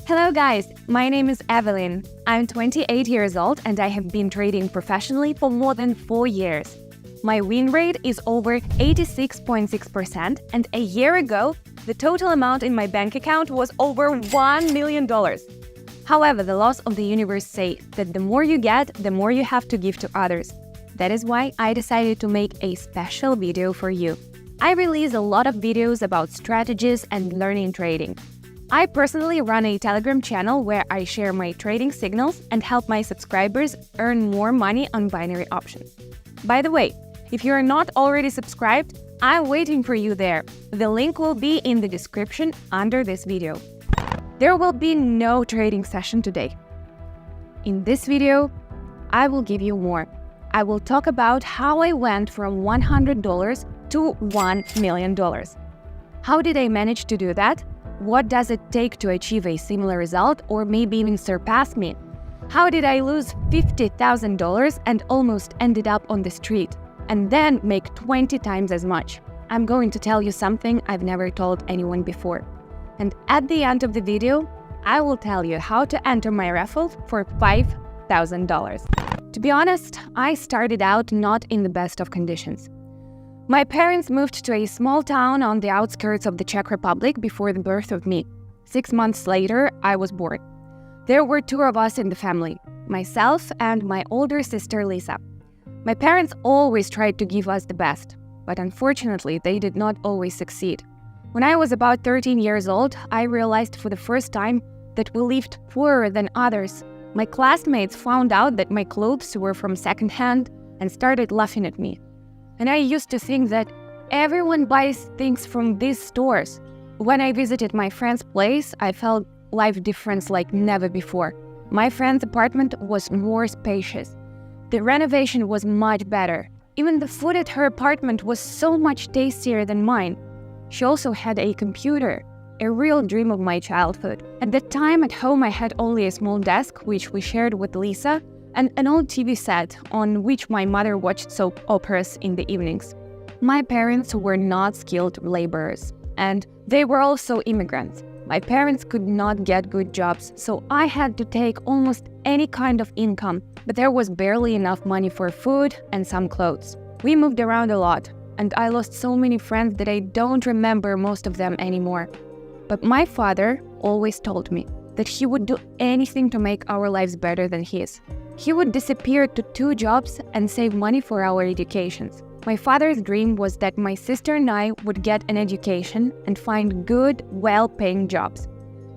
Hello guys, my name is Evelyn. I'm 28 years old and I have been trading professionally for more than 4 years. My win rate is over 86.6% and a year ago, the total amount in my bank account was over $1 million. However, the laws of the universe say that the more you get, the more you have to give to others. That is why I decided to make a special video for you. I release a lot of videos about strategies and learning trading. I personally run a Telegram channel where I share my trading signals and help my subscribers earn more money on binary options. By the way, if you are not already subscribed, I'm waiting for you there. The link will be in the description under this video. There will be no trading session today. In this video, I will give you more. I will talk about how I went from $100 to $1 million. How did I manage to do that? What does it take to achieve a similar result or maybe even surpass me? How did I lose $50,000 and almost ended up on the street and then make 20 times as much? I'm going to tell you something I've never told anyone before. And at the end of the video, I will tell you how to enter my raffle for $5,000. To be honest, I started out not in the best of conditions. My parents moved to a small town on the outskirts of the Czech Republic before the birth of me. 6 months later, I was born. There were 2 of us in the family, myself and my older sister Lisa. My parents always tried to give us the best, but unfortunately, they did not always succeed. When I was about 13 years old, I realized for the first time that we lived poorer than others. My classmates found out that my clothes were from secondhand and started laughing at me. And I used to think that everyone buys things from these stores. When I visited my friend's place, I felt life difference like never before. My friend's apartment was more spacious. The renovation was much better. Even the food at her apartment was so much tastier than mine. She also had a computer, a real dream of my childhood. At that time at home I had only a small desk, which we shared with Lisa, and an old TV set on which my mother watched soap operas in the evenings. My parents were not skilled laborers, and they were also immigrants. My parents could not get good jobs, so I had to take almost any kind of income, but there was barely enough money for food and some clothes. We moved around a lot, and I lost so many friends that I don't remember most of them anymore. But my father always told me that he would do anything to make our lives better than his. He would disappear to 2 jobs and save money for our educations. My father's dream was that my sister and I would get an education and find good, well-paying jobs.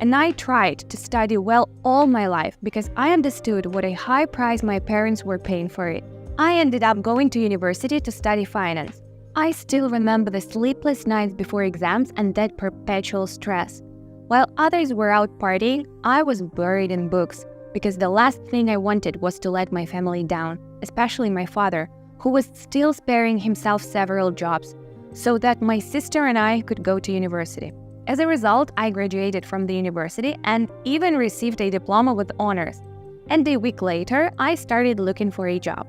And I tried to study well all my life because I understood what a high price my parents were paying for it. I ended up going to university to study finance. I still remember the sleepless nights before exams and that perpetual stress. While others were out partying, I was buried in books, because the last thing I wanted was to let my family down, especially my father, who was still sparing himself several jobs, so that my sister and I could go to university. As a result, I graduated from the university and even received a diploma with honors. And a week later, I started looking for a job.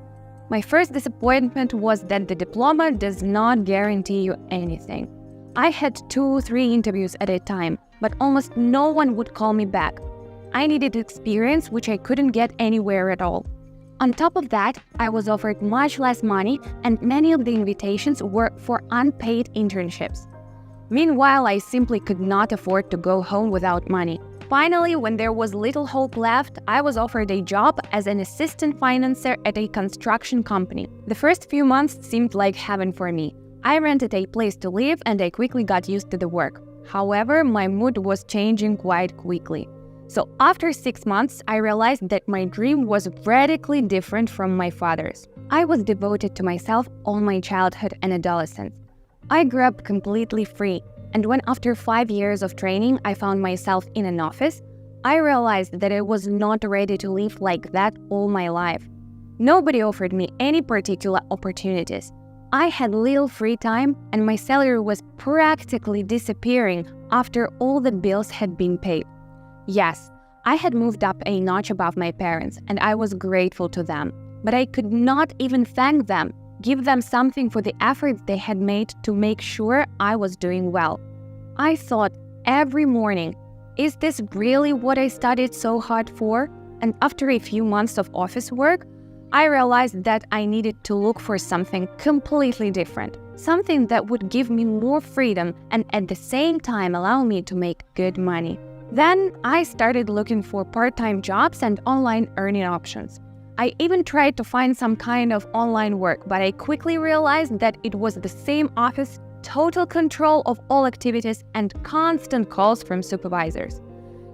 My first disappointment was that the diploma does not guarantee you anything. I had 2-3 interviews at a time, but almost no one would call me back. I needed experience which I couldn't get anywhere at all. On top of that, I was offered much less money and many of the invitations were for unpaid internships. Meanwhile, I simply could not afford to go home without money. Finally, when there was little hope left, I was offered a job as an assistant financer at a construction company. The first few months seemed like heaven for me. I rented a place to live and I quickly got used to the work. However, my mood was changing quite quickly. So after 6 months, I realized that my dream was radically different from my father's. I was devoted to myself all my childhood and adolescence. I grew up completely free, and when after 5 years of training I found myself in an office, I realized that I was not ready to live like that all my life. Nobody offered me any particular opportunities. I had little free time and my salary was practically disappearing after all the bills had been paid. Yes, I had moved up a notch above my parents and I was grateful to them, but I could not even thank them, give them something for the efforts they had made to make sure I was doing well. I thought every morning, Is this really what I studied so hard for? And after a few months of office work, I realized that I needed to look for something completely different, something that would give me more freedom and at the same time allow me to make good money. Then I started looking for part-time jobs and online earning options. I even tried to find some kind of online work, but I quickly realized that it was the same office, total control of all activities, and constant calls from supervisors.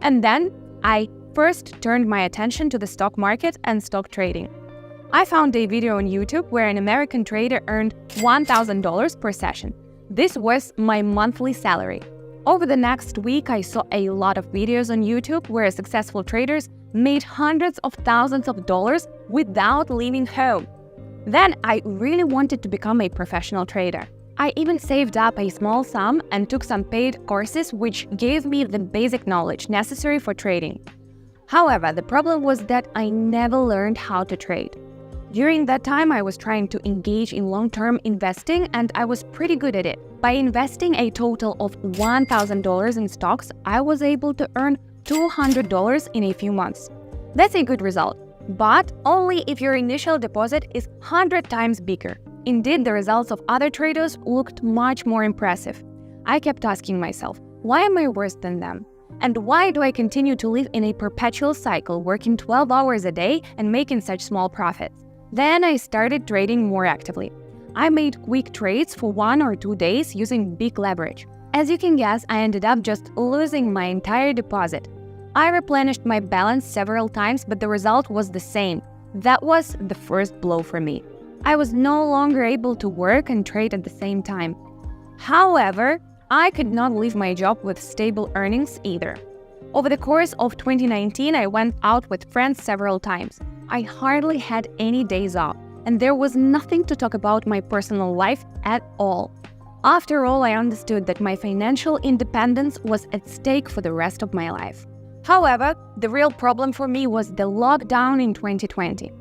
And then I first turned my attention to the stock market and stock trading. I found a video on YouTube where an American trader earned $1,000 per session. This was my monthly salary. Over the next week, I saw a lot of videos on YouTube where successful traders made hundreds of thousands of dollars without leaving home. Then I really wanted to become a professional trader. I even saved up a small sum and took some paid courses which gave me the basic knowledge necessary for trading. However, the problem was that I never learned how to trade. During that time, I was trying to engage in long-term investing and I was pretty good at it. By investing a total of $1,000 in stocks, I was able to earn $200 in a few months. That's a good result, but only if your initial deposit is 100 times bigger. Indeed, the results of other traders looked much more impressive. I kept asking myself, why am I worse than them? And why do I continue to live in a perpetual cycle, working 12 hours a day and making such small profits? Then I started trading more actively. I made quick trades for 1 or 2 days using big leverage. As you can guess, I ended up just losing my entire deposit. I replenished my balance several times, but the result was the same. That was the first blow for me. I was no longer able to work and trade at the same time. However, I could not leave my job with stable earnings either. Over the course of 2019, I went out with friends several times. I hardly had any days off, and there was nothing to talk about my personal life at all. After all, I understood that my financial independence was at stake for the rest of my life. However, the real problem for me was the lockdown in 2020.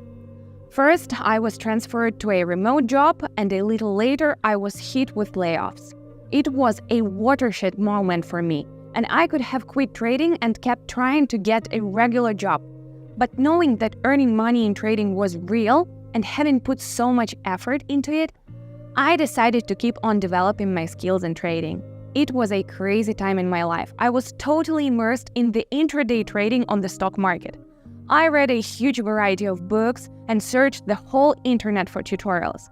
First, I was transferred to a remote job, and a little later, I was hit with layoffs. It was a watershed moment for me, and I could have quit trading and kept trying to get a regular job. But knowing that earning money in trading was real and having put so much effort into it, I decided to keep on developing my skills in trading. It was a crazy time in my life. I was totally immersed in the intraday trading on the stock market. I read a huge variety of books and searched the whole internet for tutorials.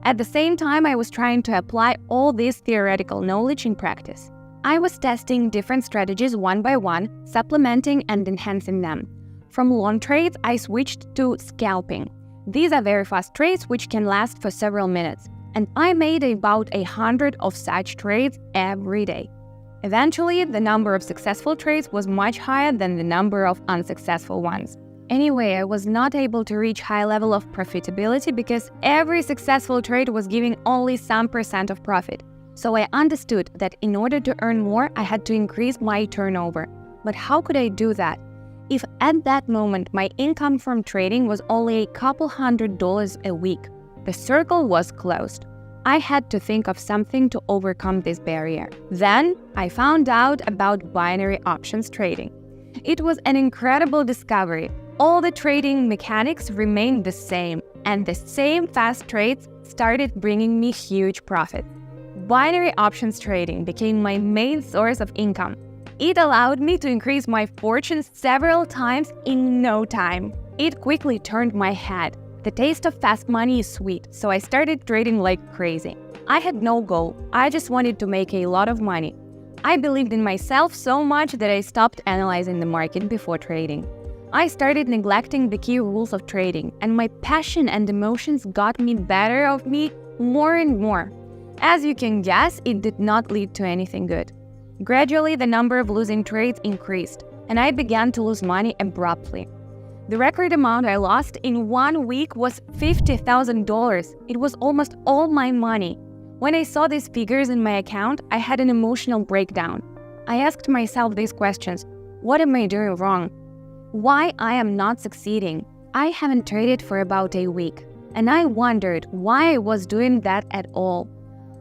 At the same time, I was trying to apply all this theoretical knowledge in practice. I was testing different strategies one by one, supplementing and enhancing them. From long trades, I switched to scalping. These are very fast trades which can last for several minutes, and I made about 100 of such trades every day. Eventually, the number of successful trades was much higher than the number of unsuccessful ones. Anyway, I was not able to reach high level of profitability because every successful trade was giving only some percent of profit. So I understood that in order to earn more, I had to increase my turnover. But how could I do that? If at that moment my income from trading was only a couple $100 a week, the circle was closed. I had to think of something to overcome this barrier. Then I found out about binary options trading. It was an incredible discovery. All the trading mechanics remained the same, and the same fast trades started bringing me huge profits. Binary options trading became my main source of income. It allowed me to increase my fortune several times in no time. It quickly turned my head. The taste of fast money is sweet, so I started trading like crazy. I had no goal, I just wanted to make a lot of money. I believed in myself so much that I stopped analyzing the market before trading. I started neglecting the key rules of trading, and my passion and emotions got me better of me more and more. As you can guess, it did not lead to anything good. Gradually, the number of losing trades increased, and I began to lose money abruptly. The record amount I lost in 1 week was $50,000. It was almost all my money. When I saw these figures in my account, I had an emotional breakdown. I asked myself these questions: what am I doing wrong? Why I am not succeeding? I haven't traded for about a week, and I wondered why I was doing that at all.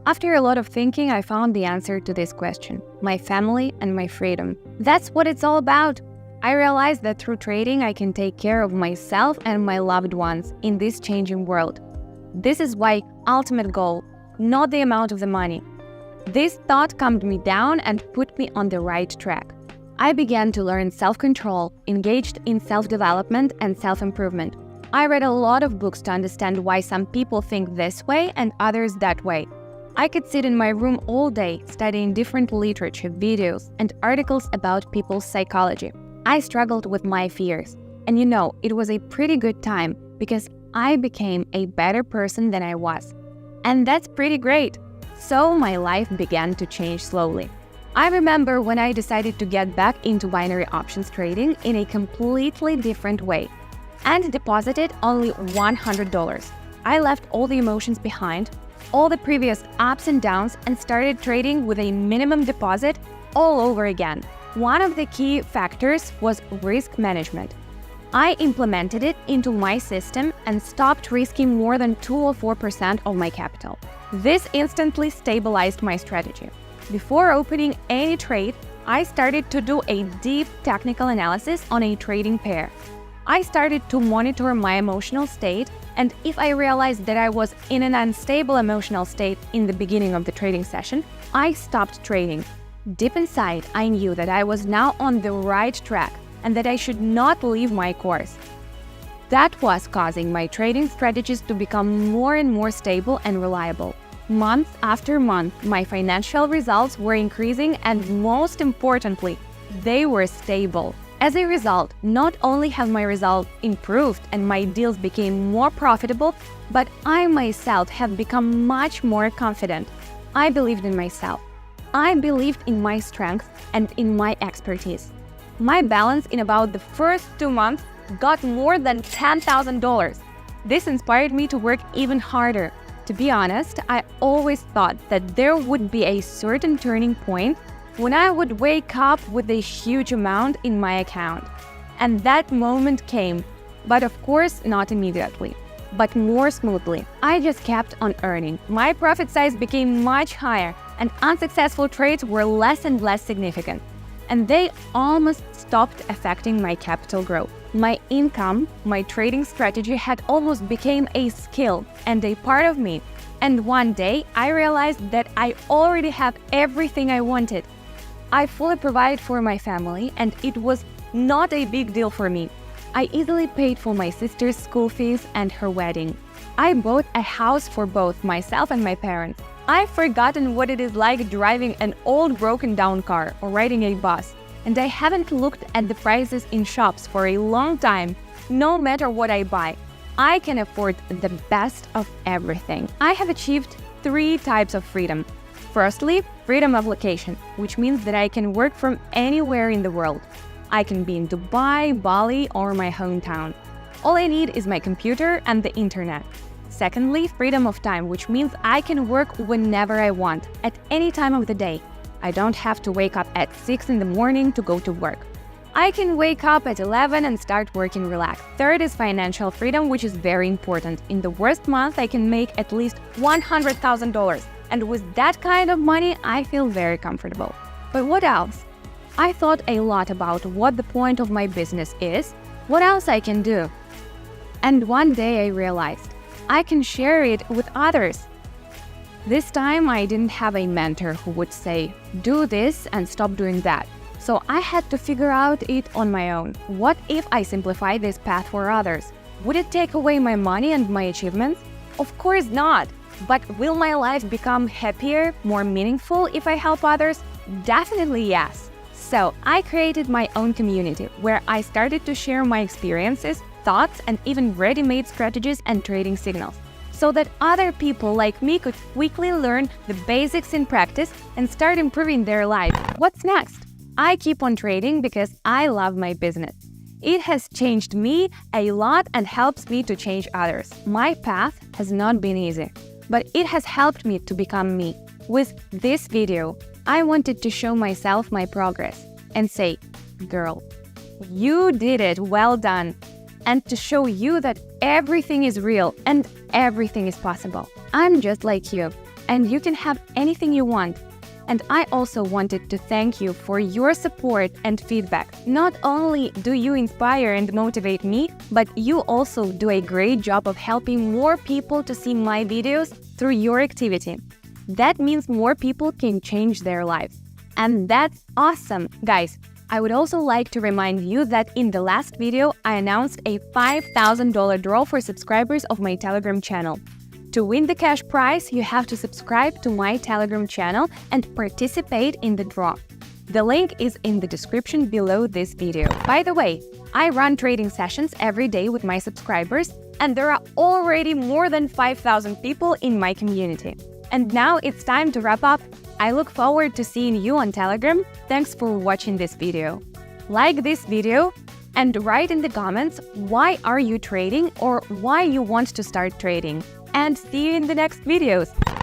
After a lot of thinking, I found the answer to this question: my family and my freedom. That's what it's all about. I realized that through trading, I can take care of myself and my loved ones in this changing world. This is my ultimate goal, not the amount of the money. This thought calmed me down and put me on the right track. I began to learn self-control, engaged in self-development and self-improvement. I read a lot of books to understand why some people think this way and others that way. I could sit in my room all day studying different literature, videos, and articles about people's psychology. I struggled with my fears. And it was a pretty good time because I became a better person than I was. And that's pretty great. So my life began to change slowly. I remember when I decided to get back into binary options trading in a completely different way and deposited only $100. I left all the emotions behind, all the previous ups and downs, and started trading with a minimum deposit all over again. One of the key factors was risk management. I implemented it into my system and stopped risking more than 2 or 4% of my capital. This instantly stabilized my strategy. Before opening any trade, I started to do a deep technical analysis on a trading pair. I started to monitor my emotional state, and if I realized that I was in an unstable emotional state in the beginning of the trading session, I stopped trading. Deep inside, I knew that I was now on the right track and that I should not leave my course. That was causing my trading strategies to become more and more stable and reliable. Month after month, my financial results were increasing, and most importantly, they were stable. As a result, not only have my results improved and my deals became more profitable, but I myself have become much more confident. I believed in myself. I believed in my strength and in my expertise. My balance in about the first 2 months got more than $10,000. This inspired me to work even harder. To be honest, I always thought that there would be a certain turning point when I would wake up with a huge amount in my account. And that moment came, but of course not immediately, but more smoothly. I just kept on earning. My profit size became much higher, and unsuccessful trades were less and less significant. And they almost stopped affecting my capital growth. My income, my trading strategy had almost become a skill and a part of me. And one day, I realized that I already have everything I wanted. I fully provided for my family, and it was not a big deal for me. I easily paid for my sister's school fees and her wedding. I bought a house for both myself and my parents. I've forgotten what it is like driving an old broken-down car or riding a bus. And I haven't looked at the prices in shops for a long time. No matter what I buy, I can afford the best of everything. I have achieved 3 types of freedom. Firstly, freedom of location, which means that I can work from anywhere in the world. I can be in Dubai, Bali, or my hometown. All I need is my computer and the internet. Secondly, freedom of time, which means I can work whenever I want, at any time of the day. I don't have to wake up at 6 in the morning to go to work. I can wake up at 11 and start working relaxed. Third is financial freedom, which is very important. In the worst month, I can make at least $100,000. And with that kind of money, I feel very comfortable. But what else? I thought a lot about what the point of my business is, what else I can do. And one day I realized I can share it with others. This time I didn't have a mentor who would say, do this and stop doing that. So I had to figure out it on my own. What if I simplify this path for others? Would it take away my money and my achievements? Of course not. But will my life become happier, more meaningful if I help others? Definitely yes. So I created my own community where I started to share my experiences, thoughts, and even ready-made strategies and trading signals, so that other people like me could quickly learn the basics in practice and start improving their life. What's next? I keep on trading because I love my business. It has changed me a lot and helps me to change others. My path has not been easy, but it has helped me to become me. With this video, I wanted to show myself my progress and say, girl, you did it, well done. And to show you that everything is real and everything is possible. I'm just like you. and you can have anything you want. And I also wanted to thank you for your support and feedback. Not only do you inspire and motivate me, but you also do a great job of helping more people to see my videos through your activity. That means more people can change their lives. And that's awesome, guys. I would also like to remind you that in the last video, I announced a $5,000 draw for subscribers of my Telegram channel. To win the cash prize, you have to subscribe to my Telegram channel and participate in the draw. The link is in the description below this video. By the way, I run trading sessions every day with my subscribers, and there are already more than 5,000 people in my community. And now it's time to wrap up. I look forward to seeing you on Telegram. Thanks for watching this video. Like this video and write in the comments why are you trading or why you want to start trading. And see you in the next videos.